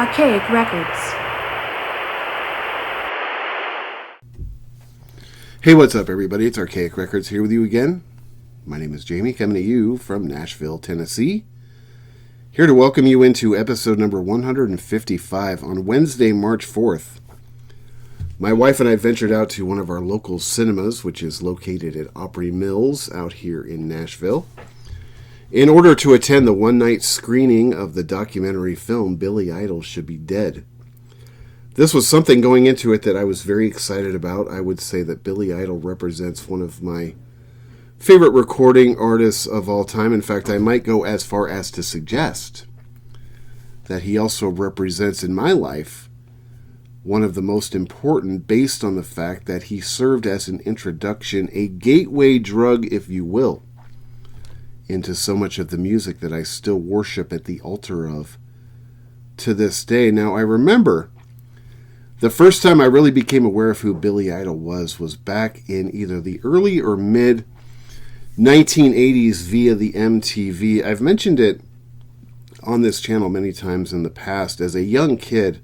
Archaic Records. Hey, what's up, everybody? It's Archaic Records here with you again. My name is Jamie, coming to you from Nashville, Tennessee. Here to welcome you into episode number 155 on Wednesday, March 4th. My wife and I ventured out to one of our local cinemas, which is located at Opry Mills out here in Nashville, in order to attend the one-night screening of the documentary film Billy Idol Should Be Dead. This was something going into it that I was very excited about. I would say that Billy Idol represents one of my favorite recording artists of all time. In fact, I might go as far as to suggest that he also represents in my life one of the most important, based on the fact that he served as an introduction, a gateway drug, if you will, into so much of the music that I still worship at the altar of to this day. Now, I remember the first time I really became aware of who Billy Idol was back in either the early or mid 1980s via the MTV. I've mentioned it on this channel many times in the past. As a young kid,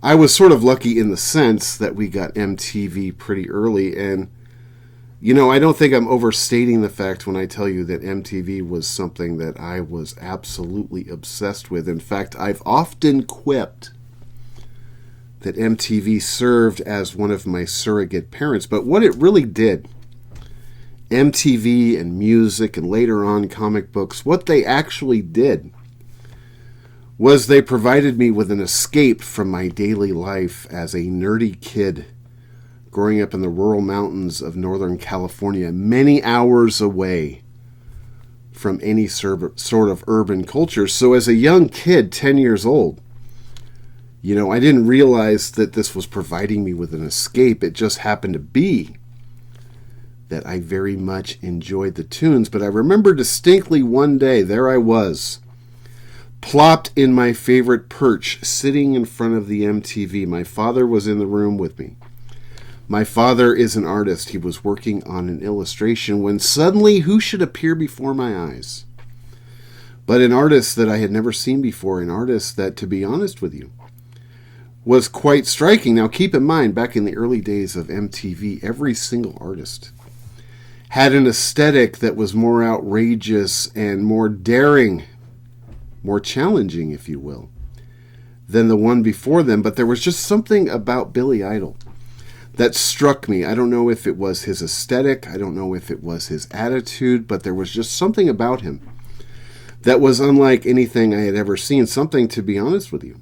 I was sort of lucky in the sense that we got MTV pretty early, and you know, I don't think I'm overstating the fact when I tell you that MTV was something that I was absolutely obsessed with. In fact, I've often quipped that MTV served as one of my surrogate parents, but what it really did, MTV and music and later on comic books, what they actually did was they provided me with an escape from my daily life as a nerdy kid growing up in the rural mountains of Northern California, many hours away from any sort of urban culture. So as a young kid, 10 years old, you know, I didn't realize that this was providing me with an escape. It just happened to be that I very much enjoyed the tunes. But I remember distinctly one day, there I was, plopped in my favorite perch, sitting in front of the MTV. My father was in the room with me. My father is an artist. He was working on an illustration when suddenly who should appear before my eyes? But an artist that I had never seen before, an artist that, to be honest with you, was quite striking. Now keep in mind, back in the early days of MTV, every single artist had an aesthetic that was more outrageous and more daring, more challenging, if you will, than the one before them. But there was just something about Billy Idol that struck me. I don't know if it was his aesthetic, I don't know if it was his attitude, but there was just something about him that was unlike anything I had ever seen. Something, to be honest with you,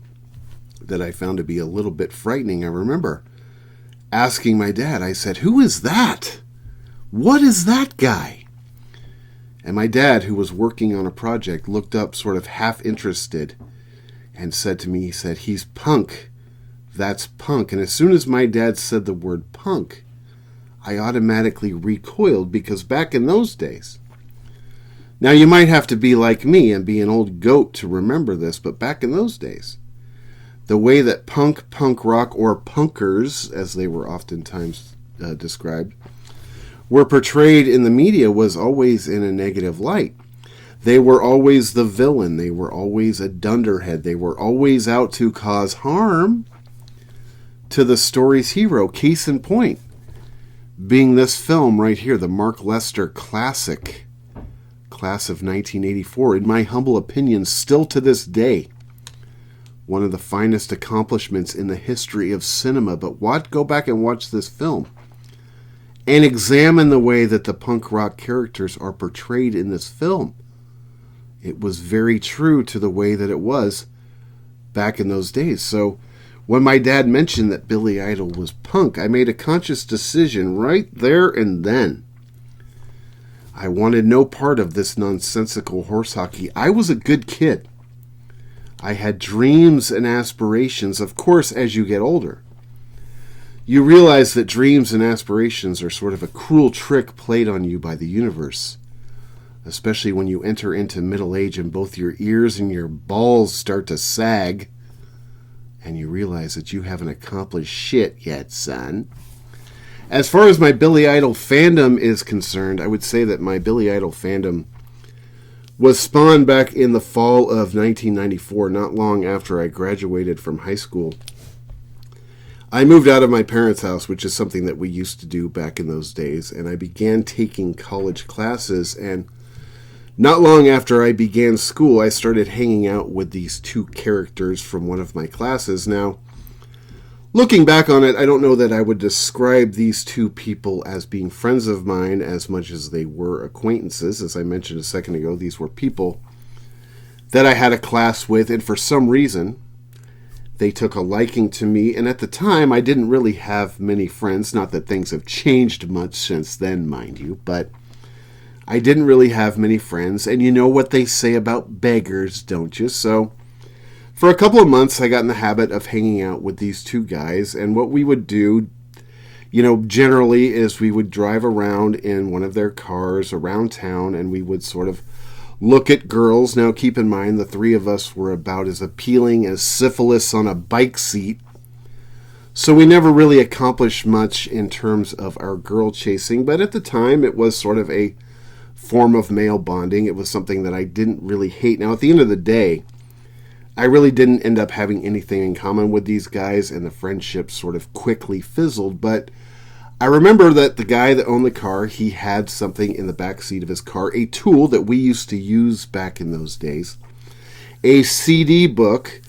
that I found to be a little bit frightening. I remember asking my dad, I said, "Who is that? What is that guy?" And my dad, who was working on a project, looked up sort of half interested and said to me, he said, "He's punk. That's punk." And as soon as my dad said the word punk, I automatically recoiled, because back in those days, now you might have to be like me and be an old goat to remember this, but back in those days, the way that punk rock, or punkers, as they were oftentimes described, were portrayed in the media was always in a negative light. They were always the villain. They were always a dunderhead. They were always out to cause harm to the story's hero. Case in point being this film right here, the Mark Lester classic, class of 1984. In my humble opinion, still to this day, one of the finest accomplishments in the history of cinema. But go back and watch this film and examine the way that the punk rock characters are portrayed in this film. It was very true to the way that it was back in those days. So when my dad mentioned that Billy Idol was punk, I made a conscious decision right there and then. I wanted no part of this nonsensical horse hockey. I was a good kid. I had dreams and aspirations. Of course, as you get older, you realize that dreams and aspirations are sort of a cruel trick played on you by the universe, especially when you enter into middle age and both your ears and your balls start to sag, and you realize that you haven't accomplished shit yet, son. As far as my Billy Idol fandom is concerned, I would say that my Billy Idol fandom was spawned back in the fall of 1994, not long after I graduated from high school. I moved out of my parents' house, which is something that we used to do back in those days, and I began taking college classes, and not long after I began school, I started hanging out with these two characters from one of my classes. Now, looking back on it, I don't know that I would describe these two people as being friends of mine as much as they were acquaintances. As I mentioned a second ago, these were people that I had a class with, and for some reason, they took a liking to me. And at the time, I didn't really have many friends. Not that things have changed much since then, mind you, but I didn't really have many friends. And you know what they say about beggars, don't you? So for a couple of months, I got in the habit of hanging out with these two guys, and what we would do, generally is we would drive around in one of their cars around town, and we would sort of look at girls. Now, keep in mind, the three of us were about as appealing as syphilis on a bike seat, so we never really accomplished much in terms of our girl chasing, but at the time, it was sort of a form of male bonding. It was something that I didn't really hate. Now, at the end of the day, I really didn't end up having anything in common with these guys, and the friendship sort of quickly fizzled. But I remember that the guy that owned the car, he had something in the back seat of his car, a tool that we used to use back in those days, a CD book,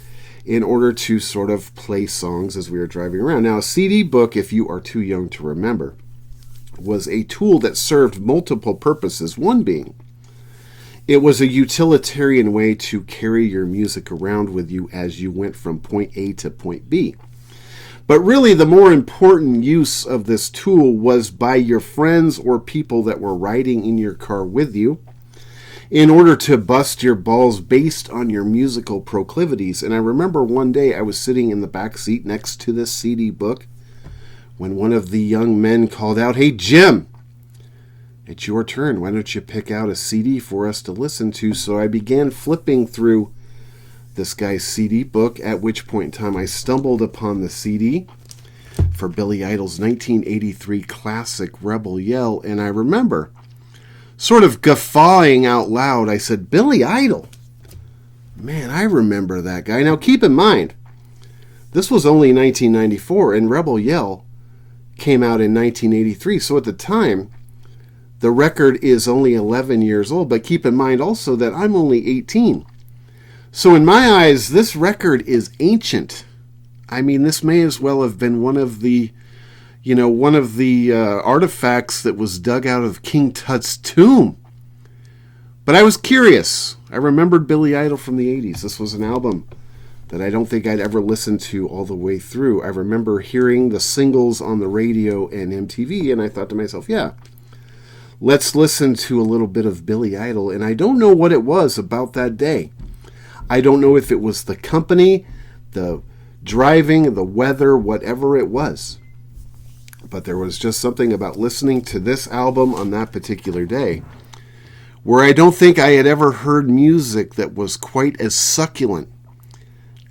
in order to sort of play songs as we were driving around. Now, a CD book, if you are too young to remember, was a tool that served multiple purposes, one being it was a utilitarian way to carry your music around with you as you went from point A to point B. But really, the more important use of this tool was by your friends or people that were riding in your car with you in order to bust your balls based on your musical proclivities. And I remember one day I was sitting in the back seat next to this CD book when one of the young men called out, "Hey, Jim, it's your turn. Why don't you pick out a CD for us to listen to?" So I began flipping through this guy's CD book, at which point in time I stumbled upon the CD for Billy Idol's 1983 classic Rebel Yell, and I remember sort of guffawing out loud. I said, "Billy Idol? Man, I remember that guy." Now keep in mind, this was only 1994, and Rebel Yell came out in 1983, so at the time, the record is only 11 years old, but keep in mind also that I'm only 18. So in my eyes, this record is ancient. I mean, this may as well have been one of the artifacts that was dug out of King Tut's tomb. But I was curious. I remembered Billy Idol from the 80s. This was an album that I don't think I'd ever listened to all the way through. I remember hearing the singles on the radio and MTV, and I thought to myself, yeah, let's listen to a little bit of Billy Idol. And I don't know what it was about that day. I don't know if it was the company, the driving, the weather, whatever it was. But there was just something about listening to this album on that particular day where I don't think I had ever heard music that was quite as succulent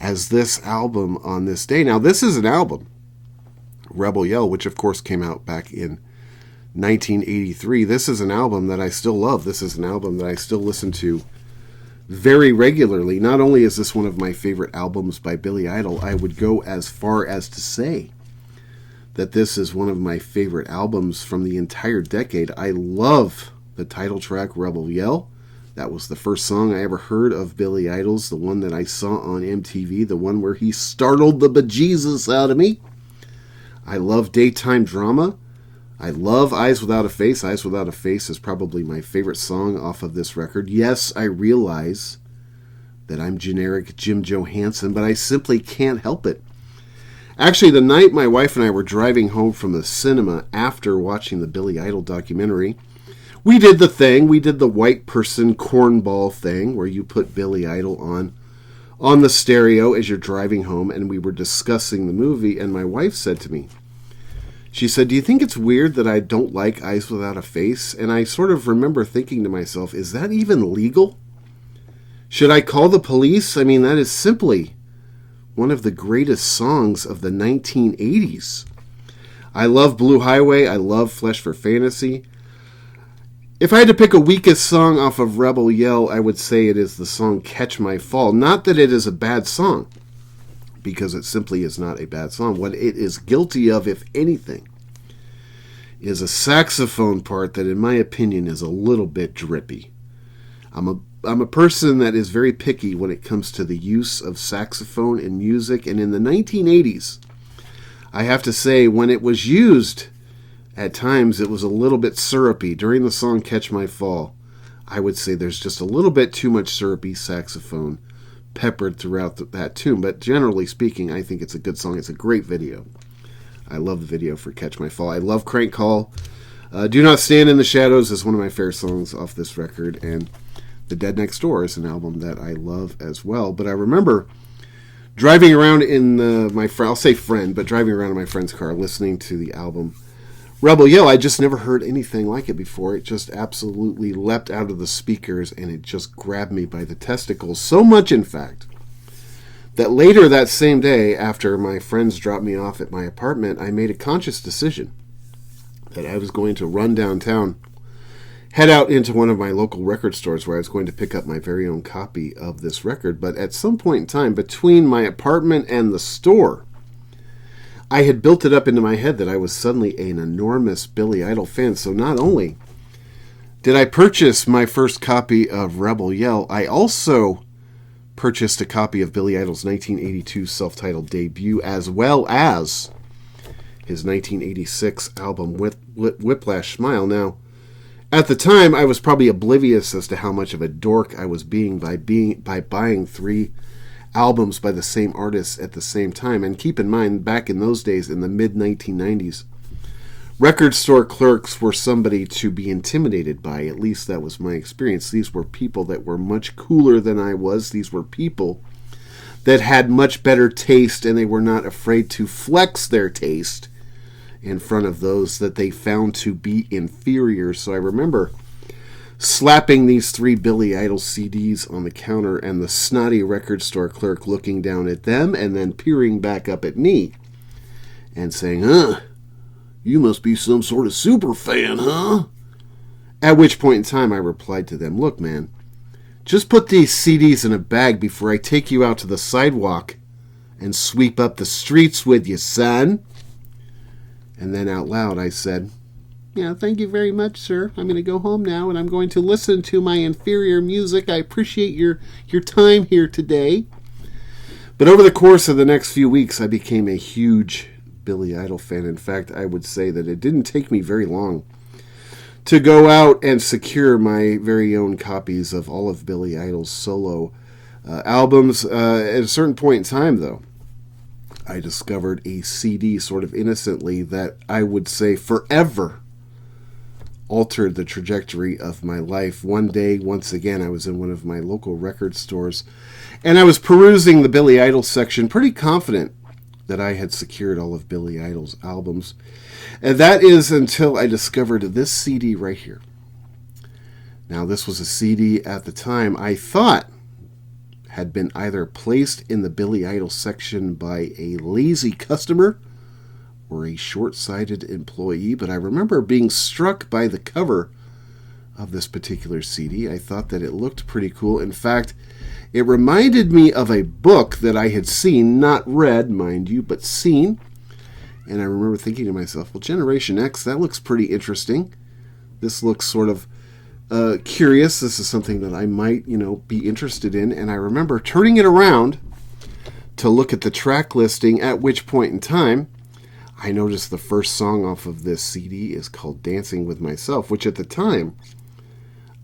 as this album on this day. Now, this is an album, Rebel Yell, which of course came out back in 1983. This is an album that I still love. This is an album that I still listen to very regularly. Not only is this one of my favorite albums by Billy Idol, I would go as far as to say that this is one of my favorite albums from the entire decade. I love the title track, Rebel Yell. That was the first song I ever heard of Billy Idol's, the one that I saw on MTV, the one where he startled the bejesus out of me. I love Daytime Drama. I love Eyes Without a Face. Eyes Without a Face is probably my favorite song off of this record. Yes, I realize that I'm generic Jim Johansson, but I simply can't help it. Actually, the night my wife and I were driving home from the cinema after watching the Billy Idol documentary, we did the thing. We did the white person cornball thing where you put Billy Idol on the stereo as you're driving home, and we were discussing the movie, and my wife said to me, she said, "Do you think it's weird that I don't like Eyes Without a Face?" And I sort of remember thinking to myself, is that even legal? Should I call the police? I mean, that is simply one of the greatest songs of the 1980s. I love Blue Highway. I love Flesh for Fantasy. If I had to pick a weakest song off of Rebel Yell, I would say it is the song Catch My Fall. Not that it is a bad song, because it simply is not a bad song. What it is guilty of, if anything, is a saxophone part that, in my opinion, is a little bit drippy. I'm a person that is very picky when it comes to the use of saxophone in music, and in the 1980s, I have to say, when it was used, at times it was a little bit syrupy. During the song Catch My Fall, I would say there's just a little bit too much syrupy saxophone peppered throughout that tune, but generally speaking, I think it's a good song. It's a great video. I love the video for Catch My Fall. I love Crank Call. Do Not Stand in the Shadows is one of my favorite songs off this record, and The Dead Next Door is an album that I love as well. But I remember driving around in I'll say friend, but driving around in my friend's car listening to the album Rebel Yell. I just never heard anything like it before. It just absolutely leapt out of the speakers, and it just grabbed me by the testicles. So much, in fact, that later that same day, after my friends dropped me off at my apartment, I made a conscious decision that I was going to run downtown, head out into one of my local record stores where I was going to pick up my very own copy of this record. But at some point in time, between my apartment and the store, I had built it up into my head that I was suddenly an enormous Billy Idol fan. So not only did I purchase my first copy of Rebel Yell, I also purchased a copy of Billy Idol's 1982 self-titled debut, as well as his 1986 album Whiplash Smile. Now, at the time, I was probably oblivious as to how much of a dork I was being by buying 3 albums by the same artist at the same time. And keep in mind, back in those days, in the mid-1990s, record store clerks were somebody to be intimidated by. At least that was my experience. These were people that were much cooler than I was. These were people that had much better taste, and they were not afraid to flex their taste in front of those that they found to be inferior. So I remember slapping these 3 Billy Idol CDs on the counter, and the snotty record store clerk looking down at them and then peering back up at me and saying, you must be some sort of super fan, huh? At which point in time I replied to them, look, man, just put these CDs in a bag before I take you out to the sidewalk and sweep up the streets with you, son. And then out loud I said, yeah, thank you very much, sir. I'm going to go home now, and I'm going to listen to my inferior music. I appreciate your time here today. But over the course of the next few weeks, I became a huge Billy Idol fan. In fact, I would say that it didn't take me very long to go out and secure my very own copies of all of Billy Idol's solo albums. At a certain point in time, though, I discovered a CD sort of innocently that I would say forever altered the trajectory of my life. One day, once again, I was in one of my local record stores, and I was perusing the Billy Idol section, pretty confident that I had secured all of Billy Idol's albums. And that is until I discovered this CD right here. Now, this was a CD at the time I thought had been either placed in the Billy Idol section by a lazy customer or a short-sighted employee, but I remember being struck by the cover of this particular CD. I thought that it looked pretty cool. In fact, it reminded me of a book that I had seen, not read, mind you, but seen. And I remember thinking to myself, well, Generation X, that looks pretty interesting. This looks sort of curious. This is something that I might, be interested in. And I remember turning it around to look at the track listing, at which point in time, I noticed the first song off of this CD is called Dancing With Myself, which at the time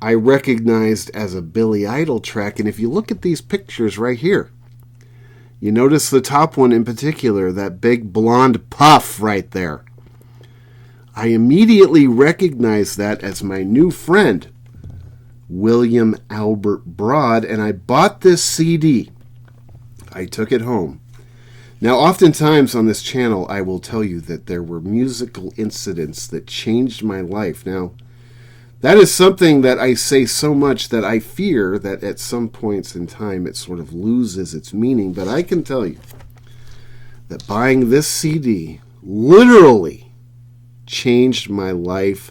I recognized as a Billy Idol track. And if you look at these pictures right here, you notice the top one in particular, that big blonde puff right there. I immediately recognized that as my new friend, William Albert Broad, and I bought this CD. I took it home. Now, oftentimes on this channel, I will tell you that there were musical incidents that changed my life. Now, that is something that I say so much that I fear that at some points in time it sort of loses its meaning. But I can tell you that buying this CD literally changed my life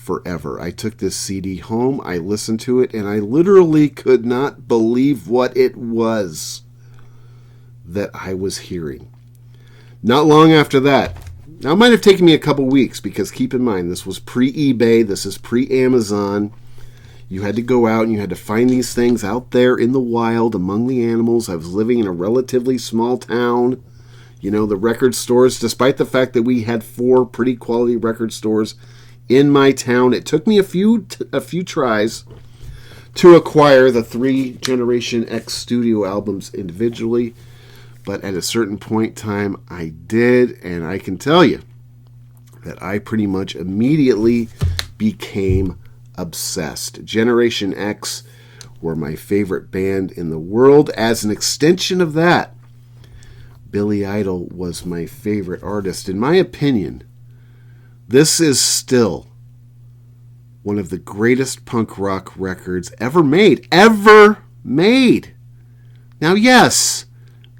forever. I took this CD home, I listened to it, and I literally could not believe what it was that I was hearing. Not long after that, now it might have taken me a couple weeks, because keep in mind, this was pre-eBay, this is pre-Amazon. You had to go out and you had to find these things out there in the wild among the animals. I was living in a relatively small town. You know, the record stores, despite the fact that we had 4 pretty quality record stores in my town, it took me a few tries to acquire the 3 Generation X studio albums individually. But at a certain point in time, I did, and I can tell you that I pretty much immediately became obsessed. Generation X were my favorite band in the world. As an extension of that, Billy Idol was my favorite artist. In my opinion, this is still one of the greatest punk rock records ever made. Ever made! Now, yes,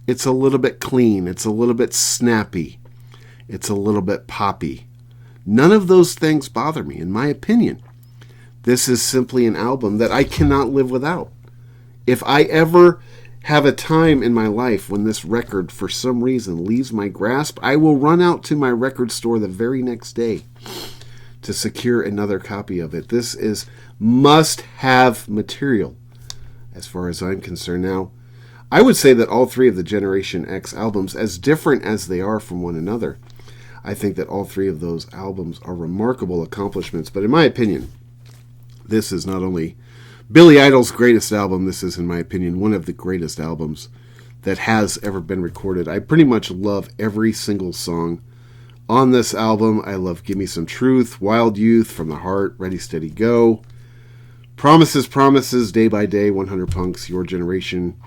it's a little bit clean. It's a little bit snappy. It's a little bit poppy. None of those things bother me, in my opinion. This is simply an album that I cannot live without. If I ever have a time in my life when this record, for some reason, leaves my grasp, I will run out to my record store the very next day to secure another copy of it. This is must-have material, as far as I'm concerned. Now, I would say that all 3 of the Generation X albums, as different as they are from one another, I think that all 3 of those albums are remarkable accomplishments. But in my opinion, this is not only Billy Idol's greatest album, this is, in my opinion, one of the greatest albums that has ever been recorded. I pretty much love every single song on this album. I love Give Me Some Truth, Wild Youth, From the Heart, Ready, Steady, Go, Promises, Promises, Day by Day, 100 Punks, Your Generation,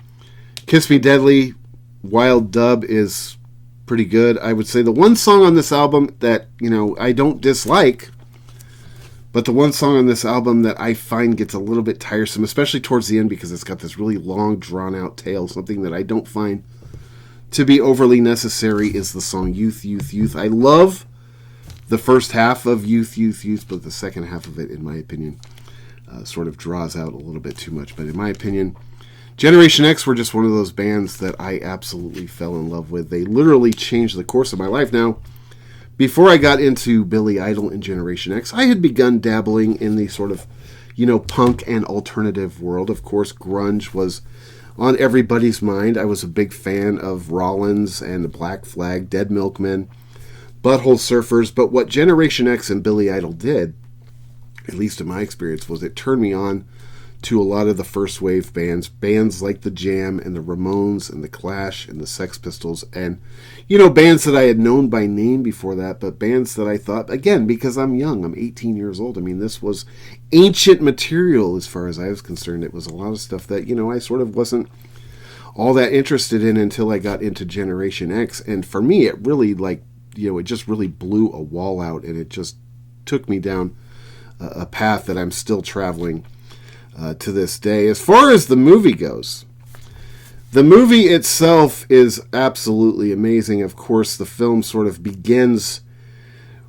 Kiss Me Deadly, Wild Dub is pretty good. I would say the one song on this album that, I don't dislike, but the one song on this album that I find gets a little bit tiresome, especially towards the end, because it's got this really long, drawn-out tale, something that I don't find to be overly necessary, is the song Youth, Youth, Youth. I love the first half of Youth, Youth, Youth, but the second half of it, in my opinion, sort of draws out a little bit too much. But in my opinion, Generation X were just one of those bands that I absolutely fell in love with. They literally changed the course of my life. Now, before I got into Billy Idol and Generation X, I had begun dabbling in the sort of, punk and alternative world. Of course, grunge was on everybody's mind. I was a big fan of Rollins and the Black Flag, Dead Milkmen, Butthole Surfers. But what Generation X and Billy Idol did, at least in my experience, was it turned me on to a lot of the first wave bands like The Jam and the Ramones and the Clash and the Sex Pistols, and bands that I had known by name before that, but bands that I thought, again, because I'm young, I'm 18 years old, I mean, this was ancient material as far as I was concerned. It was a lot of stuff that, I sort of wasn't all that interested in until I got into Generation X, and for me, it really, it just really blew a wall out, and it just took me down a path that I'm still traveling to this day. As far as the movie goes, the movie itself is absolutely amazing. Of course, the film sort of begins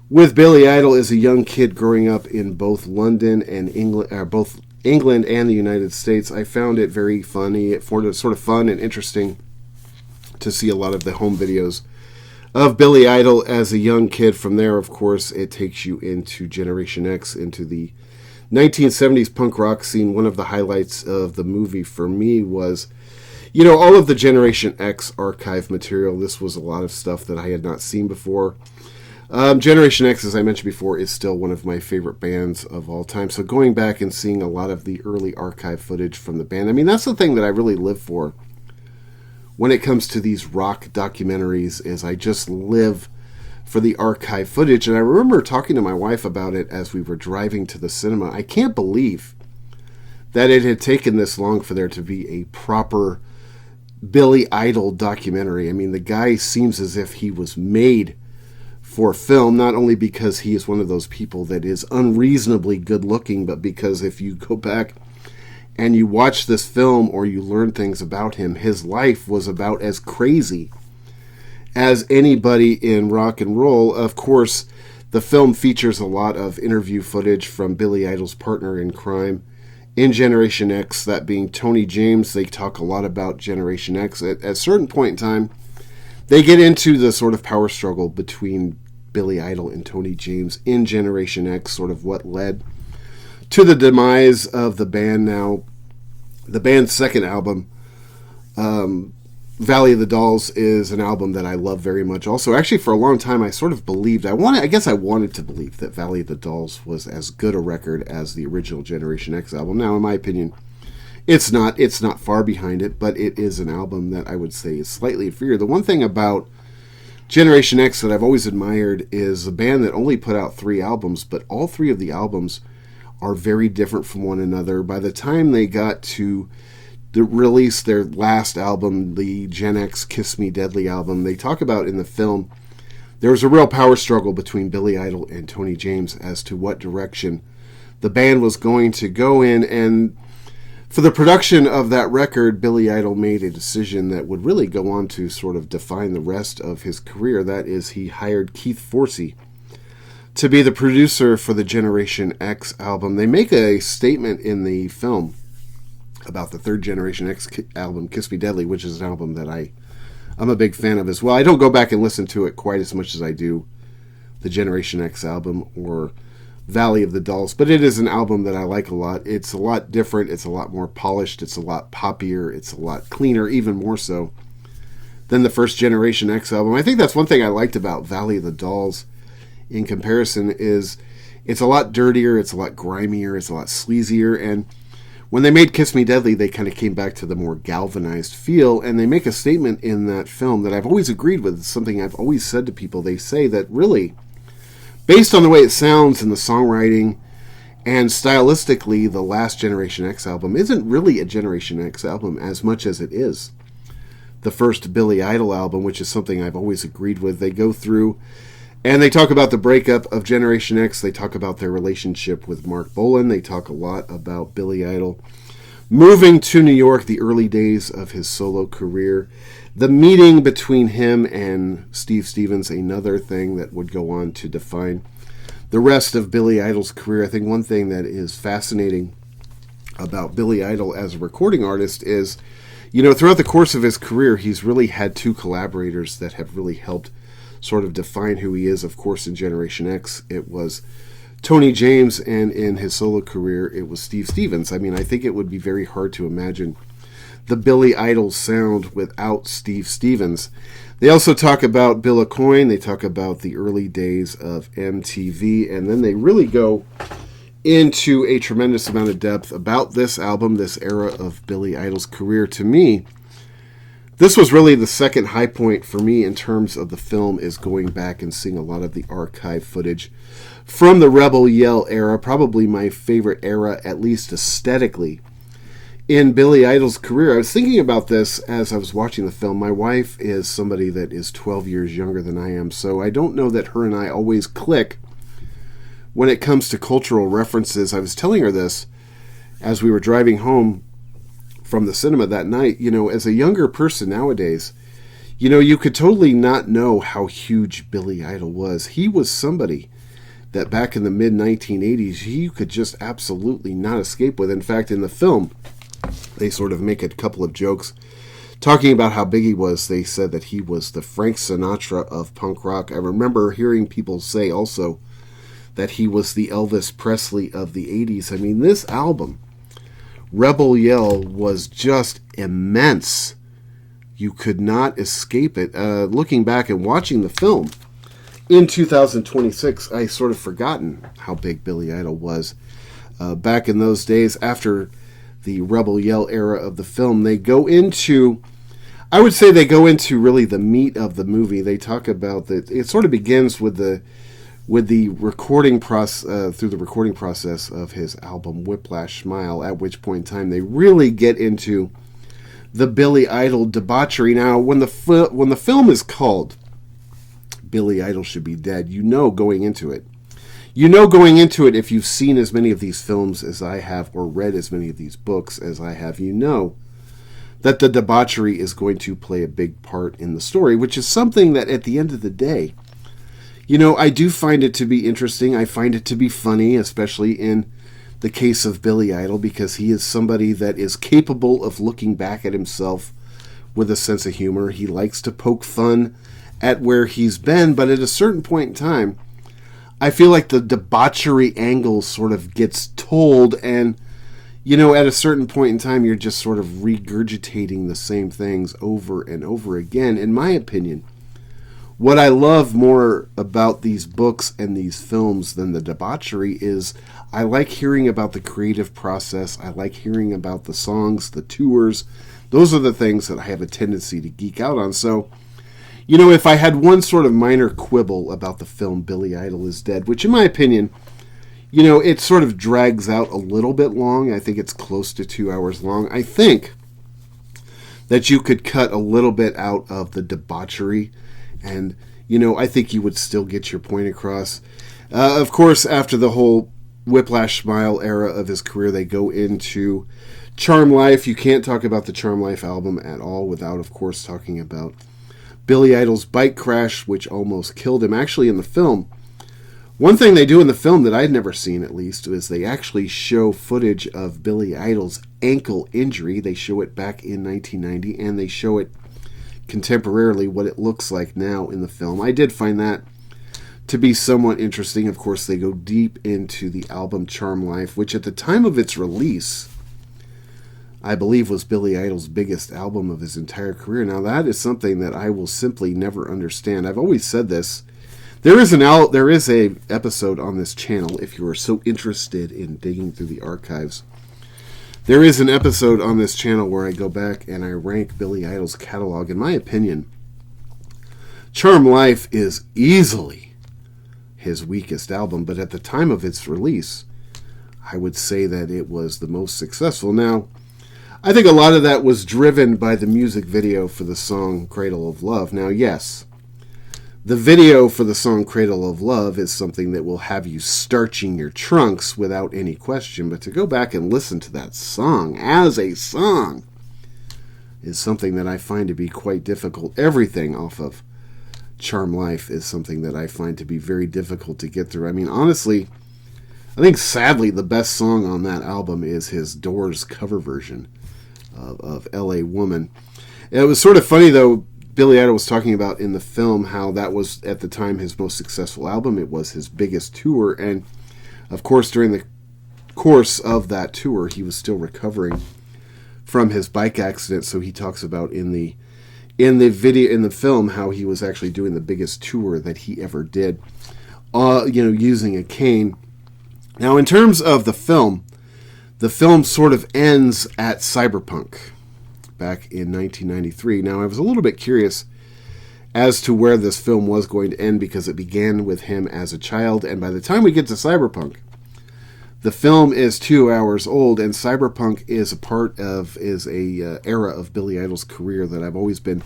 with Billy Idol as a young kid growing up in both London and England, both England and the United States. I found it very funny. It sort of fun and interesting to see a lot of the home videos of Billy Idol as a young kid. From there, of course, it takes you into Generation X, into the 1970s punk rock scene. One of the highlights of the movie for me was, all of the Generation X archive material. This was a lot of stuff that I had not seen before. Generation X, as I mentioned before, is still one of my favorite bands of all time. So going back and seeing a lot of the early archive footage from the band, I mean, that's the thing that I really live for when it comes to these rock documentaries, is I just live for the archive footage. And I remember talking to my wife about it as we were driving to the cinema. I can't believe that it had taken this long for there to be a proper Billy Idol documentary. I mean, the guy seems as if he was made for film, not only because he is one of those people that is unreasonably good looking, but because if you go back and you watch this film or you learn things about him, his life was about as crazy as anybody in rock and roll. Of course, The film features a lot of interview footage from Billy Idol's partner in crime in Generation X, that being Tony James. They talk a lot about Generation X. At a certain point in time, they get into the sort of power struggle between Billy Idol and Tony James in Generation X, sort of what led to the demise of the band. Now, the band's second album, Valley of the Dolls, is an album that I love very much. Also, actually, for a long time, I sort of believed, I wanted to believe that Valley of the Dolls was as good a record as the original Generation X album. Now, in my opinion, it's not far behind it, but it is an album that I would say is slightly inferior. The one thing about Generation X that I've always admired is a band that only put out 3 albums, but all 3 of the albums are very different from one another. By the time they got to release their last album, the Gen X Kiss Me Deadly album, they talk about in the film there was a real power struggle between Billy Idol and Tony James as to what direction the band was going to go in. And for the production of that record, Billy Idol made a decision that would really go on to sort of define the rest of his career. That is, he hired Keith Forsey to be the producer for the Generation X album. They make a statement in the film about the third Generation X album, Kiss Me Deadly, which is an album that I'm a big fan of as well. I don't go back and listen to it quite as much as I do the Generation X album or Valley of the Dolls, but it is an album that I like a lot. It's a lot different, it's a lot more polished, it's a lot poppier, it's a lot cleaner, even more so than the first Generation X album. I think that's one thing I liked about Valley of the Dolls in comparison, is it's a lot dirtier, it's a lot grimier, it's a lot sleazier. And when they made Kiss Me Deadly, they kind of came back to the more galvanized feel, and they make a statement in that film that I've always agreed with. It's something I've always said to people. They say that really, based on the way it sounds and the songwriting and stylistically, the last Generation X album isn't really a Generation X album as much as it is the first Billy Idol album, which is something I've always agreed with. They go through and they talk about the breakup of Generation X. They talk about their relationship with Mark Bolan. They talk a lot about Billy Idol moving to New York, the early days of his solo career, the meeting between him and Steve Stevens, another thing that would go on to define the rest of Billy Idol's career. I think one thing that is fascinating about Billy Idol as a recording artist is, throughout the course of his career, he's really had 2 collaborators that have really helped sort of define who he is. Of course, in Generation X, it was Tony James, and in his solo career, it was Steve Stevens. I mean, I think it would be very hard to imagine the Billy Idol sound without Steve Stevens. They also talk about Bill Aucoin, they talk about the early days of MTV, and then they really go into a tremendous amount of depth about this album, this era of Billy Idol's career. To me, this was really the second high point for me in terms of the film, is going back and seeing a lot of the archive footage from the Rebel Yell era, probably my favorite era, at least aesthetically, in Billy Idol's career. I was thinking about this as I was watching the film. My wife is somebody that is 12 years younger than I am, so I don't know that her and I always click when it comes to cultural references. I was telling her this as we were driving home from the cinema that night. As a younger person nowadays, you could totally not know how huge Billy Idol was. He was somebody that back in the mid-1980s, you could just absolutely not escape with. In fact, in the film, they sort of make a couple of jokes talking about how big he was. They said that he was the Frank Sinatra of punk rock. I remember hearing people say also that he was the Elvis Presley of the 80s. I mean, this album, Rebel Yell, was just immense. You could not escape it. Looking back and watching the film in 2026, I sort of forgotten how big Billy Idol was. Back in those days, after the Rebel Yell era of the film, they go into, I would say they go into really the meat of the movie. They talk about that. It sort of begins with the recording process, through the recording process of his album Whiplash Smile, at which point in time they really get into the Billy Idol debauchery. Now, when the film is called Billy Idol Should Be Dead, going into it, if you've seen as many of these films as I have, or read as many of these books as I have, that the debauchery is going to play a big part in the story, which is something that at the end of the day, I do find it to be interesting. I find it to be funny, especially in the case of Billy Idol, because he is somebody that is capable of looking back at himself with a sense of humor. He likes to poke fun at where he's been, but at a certain point in time, I feel like the debauchery angle sort of gets told, and, at a certain point in time, you're just sort of regurgitating the same things over and over again, in my opinion. What I love more about these books and these films than the debauchery is I like hearing about the creative process. I like hearing about the songs, the tours. Those are the things that I have a tendency to geek out on. So, if I had one sort of minor quibble about the film Billy Idol is Dead, which in my opinion, it sort of drags out a little bit long. I think it's close to 2 hours long. I think that you could cut a little bit out of the debauchery, and, I think you would still get your point across. Of course, after the whole Whiplash Smile era of his career, they go into Charm Life. You can't talk about the Charm Life album at all without, of course, talking about Billy Idol's bike crash, which almost killed him. Actually, in the film, one thing they do in the film that I'd never seen, at least, is they actually show footage of Billy Idol's ankle injury. They show it back in 1990, and they show it contemporarily, what it looks like now in the film. I did find that to be somewhat interesting. Of course, they go deep into the album Charm Life, which at the time of its release, I believe was Billy Idol's biggest album of his entire career. Now, that is something that I will simply never understand. I've always said this. There is a episode on this channel, if you are so interested in digging through the archives. There is an episode on this channel where I go back and I rank Billy Idol's catalog. In my opinion, Charm Life is easily his weakest album, but at the time of its release, I would say that it was the most successful. Now, I think a lot of that was driven by the music video for the song Cradle of Love. Now, yes, the video for the song Cradle of Love is something that will have you starching your trunks without any question, but to go back and listen to that song as a song is something that I find to be quite difficult. Everything off of Charm Life is something that I find to be very difficult to get through. I mean, honestly, I think sadly the best song on that album is his Doors cover version of L.A. Woman. It was sort of funny, though. Billy Idol was talking about in the film how that was, at the time, his most successful album. It was his biggest tour, and of course, during the course of that tour, he was still recovering from his bike accident. So he talks about in the film how he was actually doing the biggest tour that he ever did, using a cane. Now, in terms of the film sort of ends at Cyberpunk back in 1993. Now, I was a little bit curious as to where this film was going to end, because it began with him as a child, and by the time we get to Cyberpunk, the film is 2 hours old, and Cyberpunk is a era of Billy Idol's career that I've always been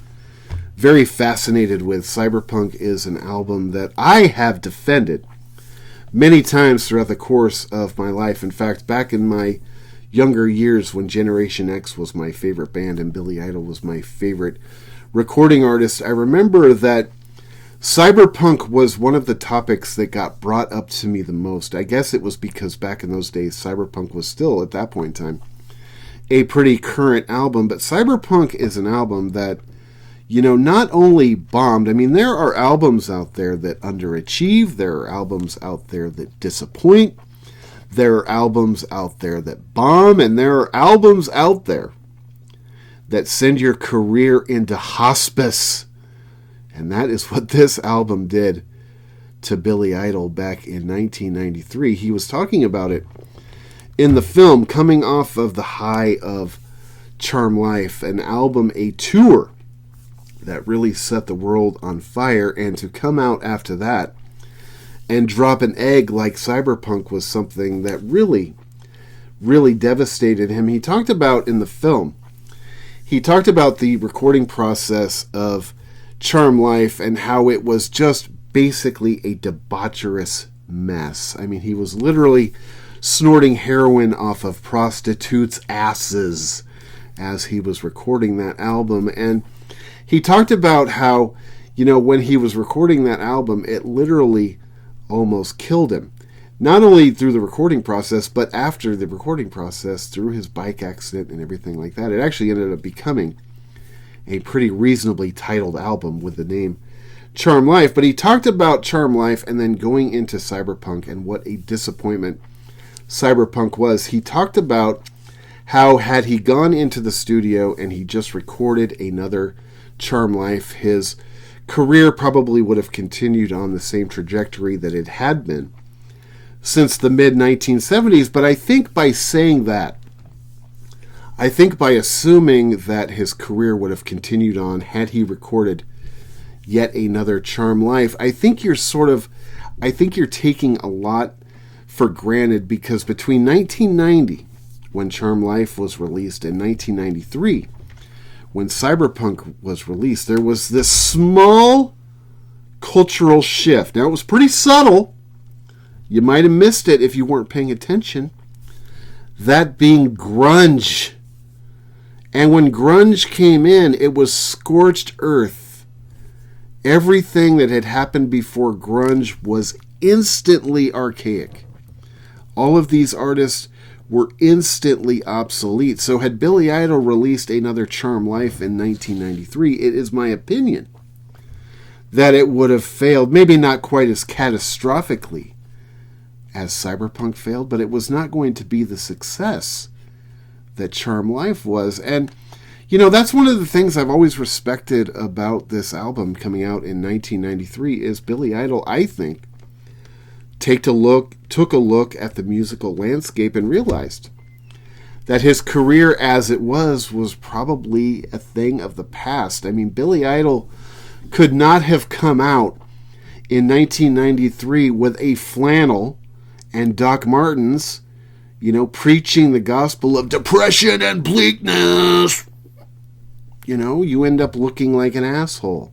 very fascinated with. Cyberpunk is an album that I have defended many times throughout the course of my life. In fact, back in my younger years, when Generation X was my favorite band and Billy Idol was my favorite recording artist, I remember that Cyberpunk was one of the topics that got brought up to me the most. I guess it was because back in those days, Cyberpunk was still, at that point in time, a pretty current album. But Cyberpunk is an album that, not only bombed. I mean, there are albums out there that underachieve. There are albums out there that disappoint. There are albums out there that bomb, and there are albums out there that send your career into hospice. And that is what this album did to Billy Idol back in 1993. He was talking about it in the film, coming off of the high of Charm Life, an album, a tour that really set the world on fire, and to come out after that and drop an egg like Cyberpunk was something that really, really devastated him. He talked about in the film, he talked about the recording process of Charm Life and how it was just basically a debaucherous mess. I mean, he was literally snorting heroin off of prostitutes' asses as he was recording that album. And he talked about how, when he was recording that album, it literally almost killed him. Not only through the recording process, but after the recording process, through his bike accident and everything like that. It actually ended up becoming a pretty reasonably titled album with the name Charm Life. But he talked about Charm Life and then going into Cyberpunk and what a disappointment Cyberpunk was. He talked about how had he gone into the studio and he just recorded another Charm Life, his career probably would have continued on the same trajectory that it had been since the mid-1970s. But I think by saying that, I think by assuming that his career would have continued on had he recorded yet another Charm Life, I think you're taking a lot for granted, because between 1990, when Charm Life was released, and 1993, when Cyberpunk was released, there was this small cultural shift. Now, it was pretty subtle. You might have missed it if you weren't paying attention. That being grunge. And when grunge came in, it was scorched earth. Everything that had happened before grunge was instantly archaic. All of these artists were instantly obsolete. So had Billy Idol released another Charm Life in 1993, it is my opinion that it would have failed. Maybe not quite as catastrophically as Cyberpunk failed, but it was not going to be the success that Charm Life was. And, that's one of the things I've always respected about this album coming out in 1993 is Billy Idol, I think, took a look at the musical landscape and realized that his career as it was probably a thing of the past. I mean, Billy Idol could not have come out in 1993 with a flannel and Doc Martens, preaching the gospel of depression and bleakness. You end up looking like an asshole.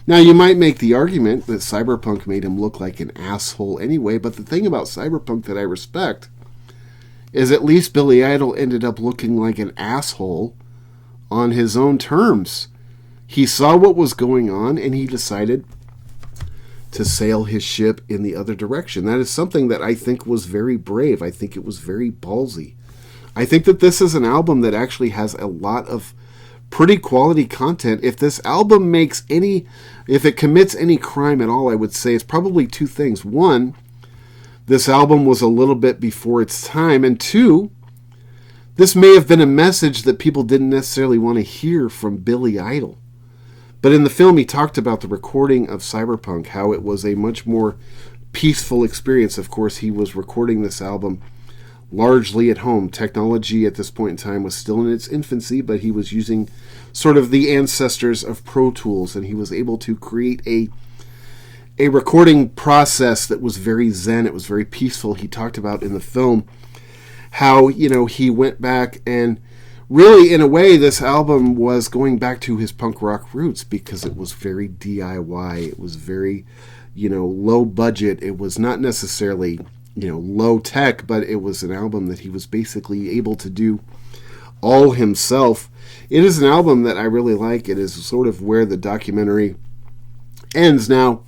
Now, you might make the argument that Cyberpunk made him look like an asshole anyway, but the thing about Cyberpunk that I respect is at least Billy Idol ended up looking like an asshole on his own terms. He saw what was going on and he decided to sail his ship in the other direction. That is something that I think was very brave. I think it was very ballsy. I think that this is an album that actually has a lot of pretty quality content. If this album if it commits any crime at all, I would say it's probably two things. One, this album was a little bit before its time. And two, this may have been a message that people didn't necessarily want to hear from Billy Idol. But in the film, he talked about the recording of Cyberpunk, how it was a much more peaceful experience. Of course, he was recording this album largely at home. Technology at this point in time was still in its infancy, but he was using sort of the ancestors of Pro Tools, and he was able to create a recording process that was very zen. It was very peaceful. He talked about in the film how, he went back and really, in a way, this album was going back to his punk rock roots because it was very DIY. It was very, low budget. It was not necessarily low tech, but it was an album that he was basically able to do all himself. It is an album that I really like. It is sort of where the documentary ends. Now,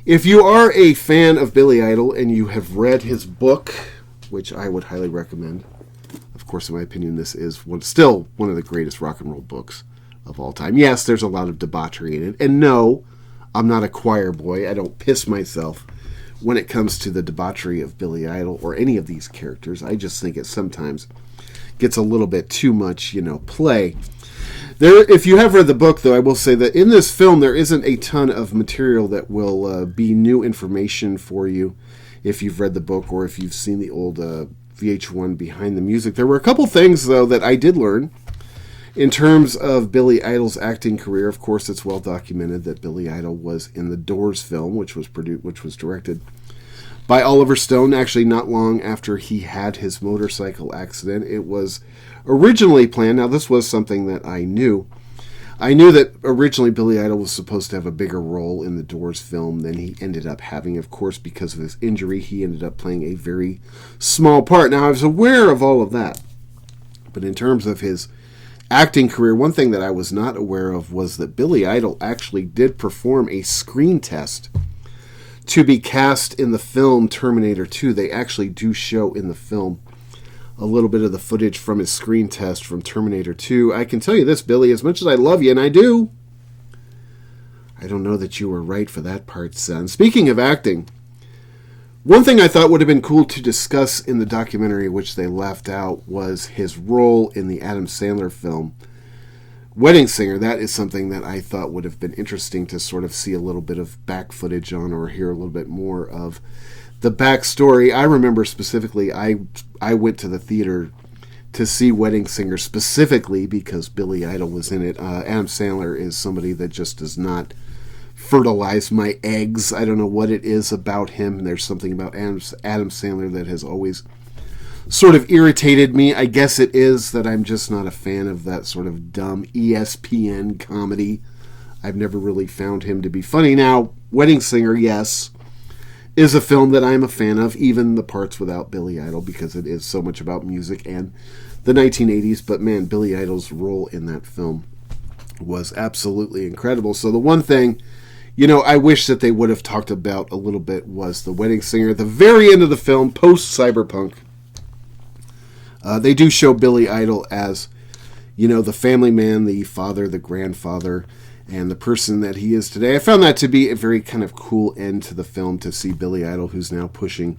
if you are a fan of Billy Idol and you have read his book, which I would highly recommend, of course, in my opinion, this is still one of the greatest rock and roll books of all time. Yes, there's a lot of debauchery in it, and no, I'm not a choir boy. I don't piss myself when it comes to the debauchery of Billy Idol or any of these characters. I just think it sometimes gets a little bit too much, play. If you have read the book, though, I will say that in this film there isn't a ton of material that will be new information for you if you've read the book or if you've seen the old VH1 Behind the Music. There were a couple things, though, that I did learn in terms of Billy Idol's acting career. Of course, it's well documented that Billy Idol was in the Doors film, which was directed by Oliver Stone, actually not long after he had his motorcycle accident. It was originally planned. Now, this was something that I knew. I knew that originally Billy Idol was supposed to have a bigger role in the Doors film than he ended up having. Of course, because of his injury, he ended up playing a very small part. Now, I was aware of all of that. But in terms of his acting career, one thing that I was not aware of was that Billy Idol actually did perform a screen test to be cast in the film Terminator 2. They actually do show in the film a little bit of the footage from his screen test from Terminator 2. I can tell you this, Billy, as much as I love you, and I do, I don't know that you were right for that part, son. Speaking of acting, one thing I thought would have been cool to discuss in the documentary, which they left out, was his role in the Adam Sandler film Wedding Singer. That is something that I thought would have been interesting to sort of see a little bit of back footage on, or hear a little bit more of the backstory. I remember specifically, I went to the theater to see Wedding Singer specifically because Billy Idol was in it. Adam Sandler is somebody that just does not fertilize my eggs. I don't know what it is about him. There's something about Adam Sandler that has always sort of irritated me. I guess it is that I'm just not a fan of that sort of dumb ESPN comedy. I've never really found him to be funny. Now, Wedding Singer, yes, is a film that I'm a fan of, even the parts without Billy Idol, because it is so much about music and the 1980s. But man, Billy Idol's role in that film was absolutely incredible. So the one thing, I wish that they would have talked about a little bit was the Wedding Singer. At the very end of the film, post-Cyberpunk, they do show Billy Idol as, the family man, the father, the grandfather, and the person that he is today. I found that to be a very kind of cool end to the film, to see Billy Idol, who's now pushing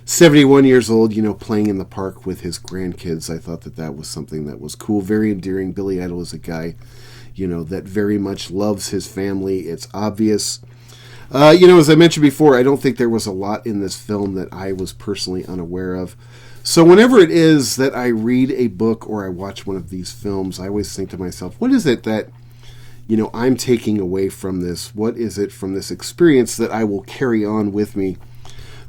71 years old, playing in the park with his grandkids. I thought that was something that was cool, very endearing. Billy Idol is a guy, that very much loves his family. It's obvious. As I mentioned before, I don't think there was a lot in this film that I was personally unaware of. So whenever it is that I read a book or I watch one of these films, I always think to myself, what is it that, I'm taking away from this? What is it from this experience that I will carry on with me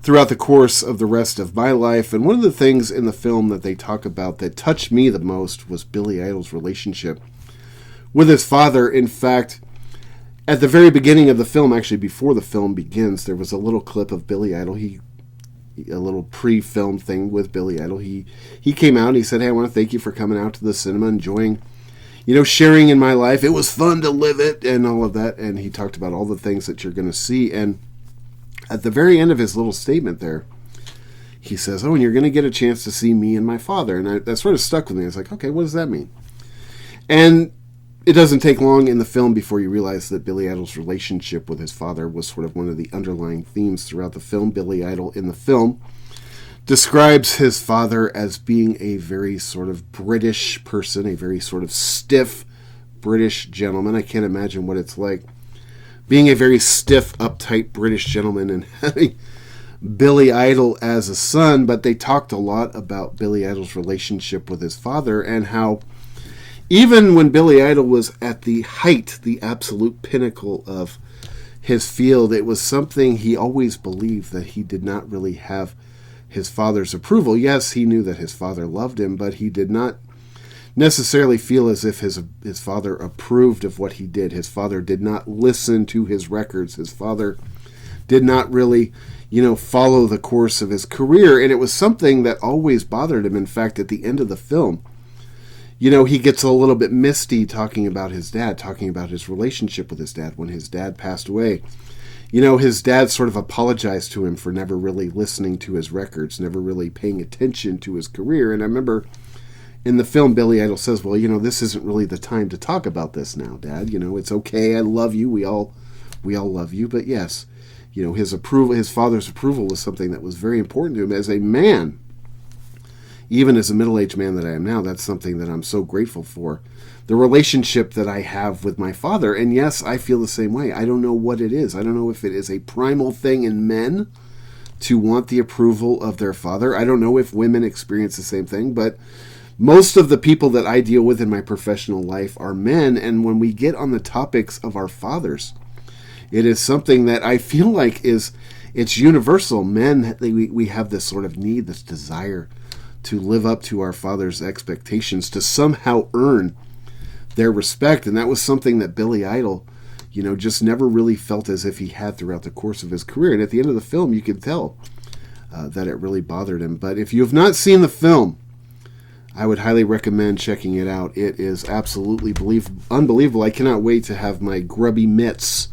throughout the course of the rest of my life? And one of the things in the film that they talk about that touched me the most was Billy Idol's relationship with his father. In fact, at the very beginning of the film, actually before the film begins, there was a little clip of Billy Idol. A little pre-film thing with Billy Idol. He came out and he said, "Hey, I want to thank you for coming out to the cinema, enjoying, sharing in my life. It was fun to live it," and all of that. And he talked about all the things that you're going to see. And at the very end of his little statement there, he says, "Oh, and you're going to get a chance to see me and my father." And that sort of stuck with me. I was like, okay, what does that mean? And it doesn't take long in the film before you realize that Billy Idol's relationship with his father was sort of one of the underlying themes throughout the film. Billy Idol in the film describes his father as being a very sort of British person, a very sort of stiff British gentleman. I can't imagine what it's like being a very stiff, uptight British gentleman and having Billy Idol as a son. But they talked a lot about Billy Idol's relationship with his father and how even when Billy Idol was at the height, the absolute pinnacle of his field, it was something he always believed that he did not really have his father's approval. Yes, he knew that his father loved him, but he did not necessarily feel as if his father approved of what he did. His father did not listen to his records. His father did not really, follow the course of his career, and it was something that always bothered him. In fact, at the end of the film, he gets a little bit misty talking about his dad, talking about his relationship with his dad. When his dad passed away, his dad sort of apologized to him for never really listening to his records, never really paying attention to his career. And I remember in the film, Billy Idol says, "Well, this isn't really the time to talk about this now, Dad. It's okay. I love you. We all love you. But yes, his father's approval was something that was very important to him as a man. Even as a middle-aged man that I am now, that's something that I'm so grateful for. The relationship that I have with my father, and yes, I feel the same way. I don't know what it is. I don't know if it is a primal thing in men to want the approval of their father. I don't know if women experience the same thing, but most of the people that I deal with in my professional life are men, and when we get on the topics of our fathers, it is something that I feel like it's universal. Men, we have this sort of need, this desire to live up to our father's expectations, to somehow earn their respect. And that was something that Billy Idol, just never really felt as if he had throughout the course of his career. And at the end of the film, you could tell that it really bothered him. But if you have not seen the film, I would highly recommend checking it out. It is absolutely unbelievable. I cannot wait to have my grubby mitts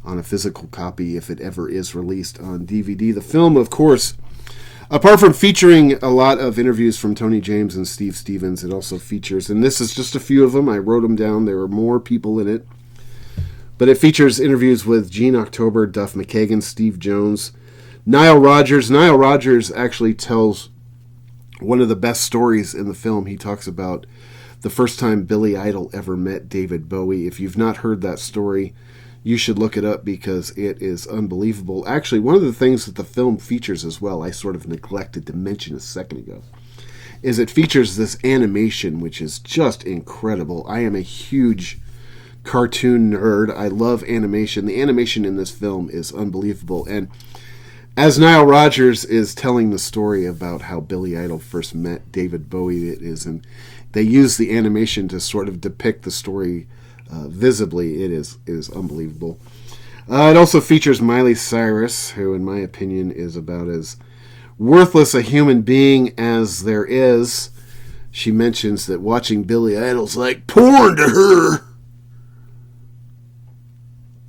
on a physical copy if it ever is released on DVD. The film, of course, apart from featuring a lot of interviews from Tony James and Steve Stevens, it also features, and this is just a few of them, I wrote them down, there are more people in it, but it features interviews with Gene October, Duff McKagan, Steve Jones, Nile Rodgers. Nile Rodgers actually tells one of the best stories in the film. He talks about the first time Billy Idol ever met David Bowie. If you've not heard that story, you should look it up because it is unbelievable. Actually, one of the things that the film features as well, I sort of neglected to mention a second ago, is it features this animation, which is just incredible. I am a huge cartoon nerd. I love animation. The animation in this film is unbelievable. And as Nile Rodgers is telling the story about how Billy Idol first met David Bowie, and they use the animation to sort of depict the story visibly. It is unbelievable. It also features Miley Cyrus, who in my opinion is about as worthless a human being as there is. She mentions that watching Billy Idol's like porn to her.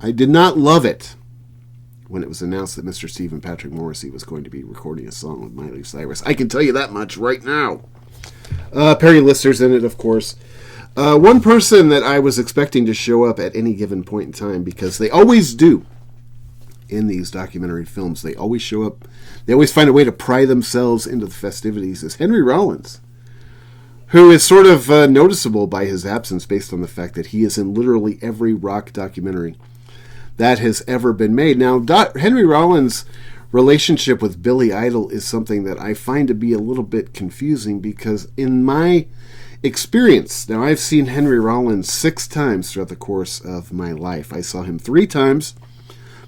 I did not love it when it was announced that Mr. Stephen Patrick Morrissey was going to be recording a song with Miley Cyrus. I can tell you that much right now. Perry Lister's in it, of course. One person that I was expecting to show up at any given point in time, because they always do in these documentary films, they always show up, they always find a way to pry themselves into the festivities, is Henry Rollins, who is sort of noticeable by his absence based on the fact that he is in literally every rock documentary that has ever been made. Now, Henry Rollins' relationship with Billy Idol is something that I find to be a little bit confusing, because in my experience, now I've seen Henry Rollins 6 times throughout the course of my life. I saw him 3 times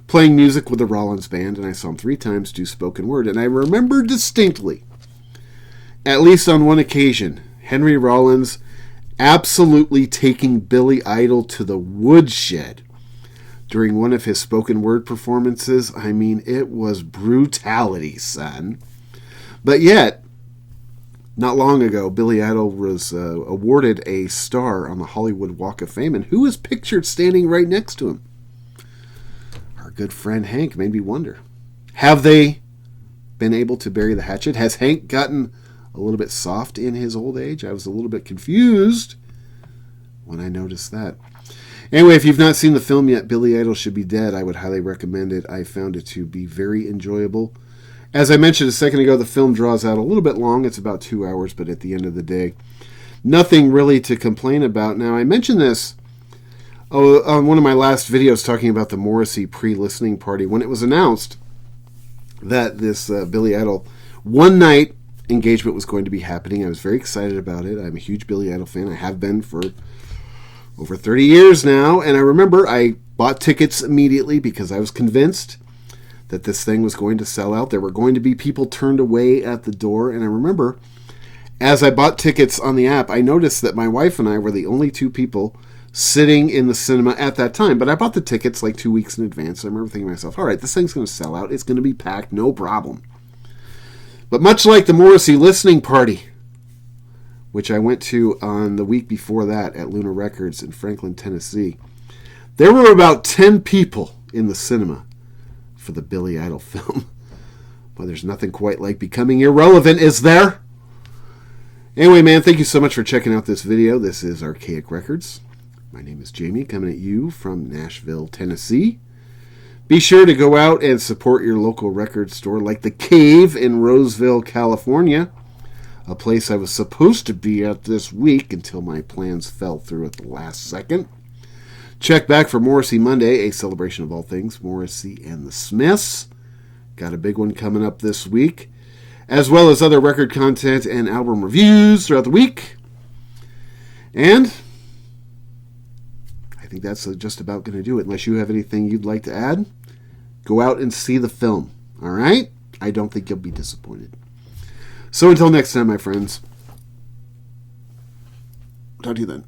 playing music with the Rollins Band, and I saw him 3 times do spoken word. And I remember distinctly, at least on one occasion, Henry Rollins absolutely taking Billy Idol to the woodshed during one of his spoken word performances. I mean, it was brutality, son. But yet, not long ago, Billy Idol was awarded a star on the Hollywood Walk of Fame, and who is pictured standing right next to him? Our good friend Hank. Made me wonder, have they been able to bury the hatchet? Has Hank gotten a little bit soft in his old age? I was a little bit confused when I noticed that. Anyway, if you've not seen the film yet, Billy Idol Should Be Dead, I would highly recommend it. I found it to be very enjoyable. As I mentioned a second ago, the film draws out a little bit long. It's about 2 hours, but at the end of the day, nothing really to complain about. Now, I mentioned this on one of my last videos talking about the Morrissey pre-listening party. When it was announced that this Billy Idol one-night engagement was going to be happening, I was very excited about it. I'm a huge Billy Idol fan. I have been for over 30 years now, and I remember I bought tickets immediately because I was convinced that this thing was going to sell out. There were going to be people turned away at the door, and I remember as I bought tickets on the app, I noticed that my wife and I were the only 2 people sitting in the cinema at that time, but I bought the tickets like 2 weeks in advance. I remember thinking to myself, all right, this thing's going to sell out. It's going to be packed, no problem. But much like the Morrissey listening party, which I went to on the week before that at Luna Records in Franklin, Tennessee, there were about 10 people in the cinema for the Billy Idol film. Well, there's nothing quite like becoming irrelevant, is there? Anyway, man, thank you so much for checking out this video. This is Archaic Records. My name is Jamie, coming at you from Nashville, Tennessee. Be sure to go out and support your local record store like The Cave in Roseville, California, a place I was supposed to be at this week until my plans fell through at the last second. Check back for Morrissey Monday, a celebration of all things Morrissey and the Smiths. Got a big one coming up this week, as well as other record content and album reviews throughout the week. And I think that's just about going to do it. Unless you have anything you'd like to add, go out and see the film. All right? I don't think you'll be disappointed. So until next time, my friends, talk to you then.